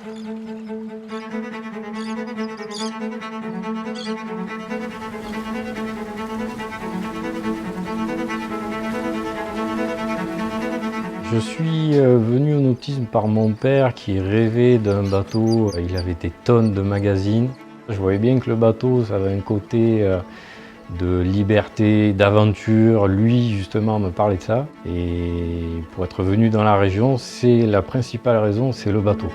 Je suis venu au nautisme par mon père qui rêvait d'un bateau. Il avait des tonnes de magazines. Je voyais bien que le bateau, ça avait un côté de liberté, d'aventure. Lui, justement, me parlait de ça. Et pour être venu dans la région, c'est la principale raison, c'est le bateau.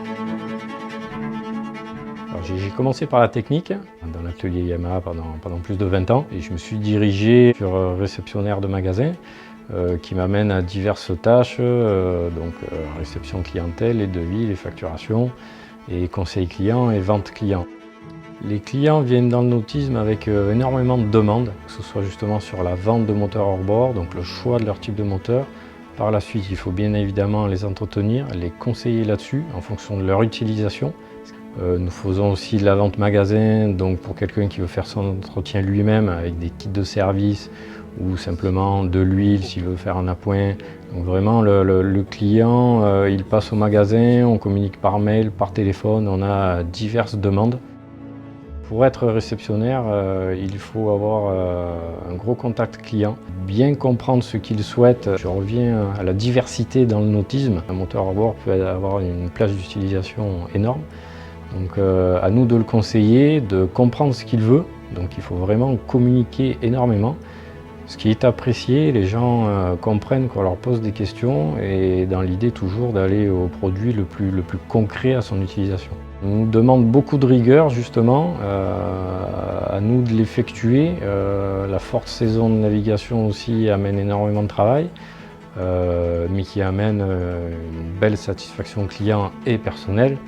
J'ai commencé par la technique, dans l'atelier Yamaha pendant plus de 20 ans. Et je me suis dirigé sur réceptionnaire de magasin. Qui m'amène à diverses tâches, réception clientèle, les devis, les facturations, et conseil client et vente client. Les clients viennent dans le nautisme avec énormément de demandes, que ce soit justement sur la vente de moteurs hors-bord, donc le choix de leur type de moteur. Par la suite, il faut bien évidemment les entretenir, les conseiller là-dessus en fonction de leur utilisation. Nous faisons aussi de la vente magasin, donc pour quelqu'un qui veut faire son entretien lui-même avec des kits de service ou simplement de l'huile s'il veut faire un appoint. Donc vraiment le client, il passe au magasin, on communique par mail, par téléphone, on a diverses demandes. Pour être réceptionnaire, il faut avoir un gros contact client, bien comprendre ce qu'il souhaite. Je reviens à la diversité dans le nautisme. Un moteur à bord peut avoir une plage d'utilisation énorme. Donc à nous de le conseiller, de comprendre ce qu'il veut. Donc il faut vraiment communiquer énormément. Ce qui est apprécié, les gens comprennent qu'on leur pose des questions et dans l'idée toujours d'aller au produit le plus concret à son utilisation. On nous demande beaucoup de rigueur justement, à nous de l'effectuer. La forte saison de navigation aussi amène énormément de travail, mais qui amène une belle satisfaction client et personnelle.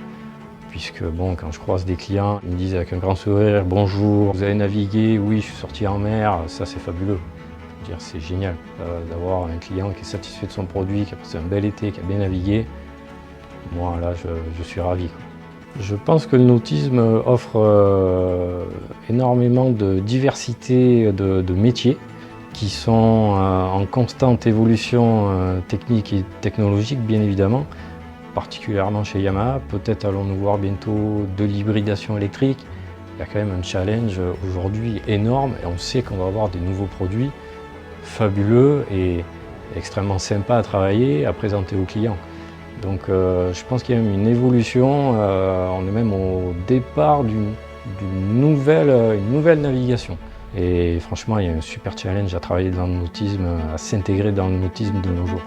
Puisque bon, quand je croise des clients, ils me disent avec un grand sourire « Bonjour, vous avez navigué? Oui, je suis sorti en mer », ça c'est fabuleux. C'est génial d'avoir un client qui est satisfait de son produit, qui a passé un bel été, qui a bien navigué. Moi là, je suis ravi. Je pense que le nautisme offre énormément de diversité de métiers qui sont en constante évolution technique et technologique, bien évidemment. Particulièrement chez Yamaha, peut-être allons-nous voir bientôt de l'hybridation électrique. Il y a quand même un challenge aujourd'hui énorme et on sait qu'on va avoir des nouveaux produits fabuleux et extrêmement sympas à travailler, à présenter aux clients. Donc je pense qu'il y a même une évolution, on est même au départ d'une nouvelle navigation. Et franchement, il y a un super challenge à travailler dans le nautisme, à s'intégrer dans le nautisme de nos jours.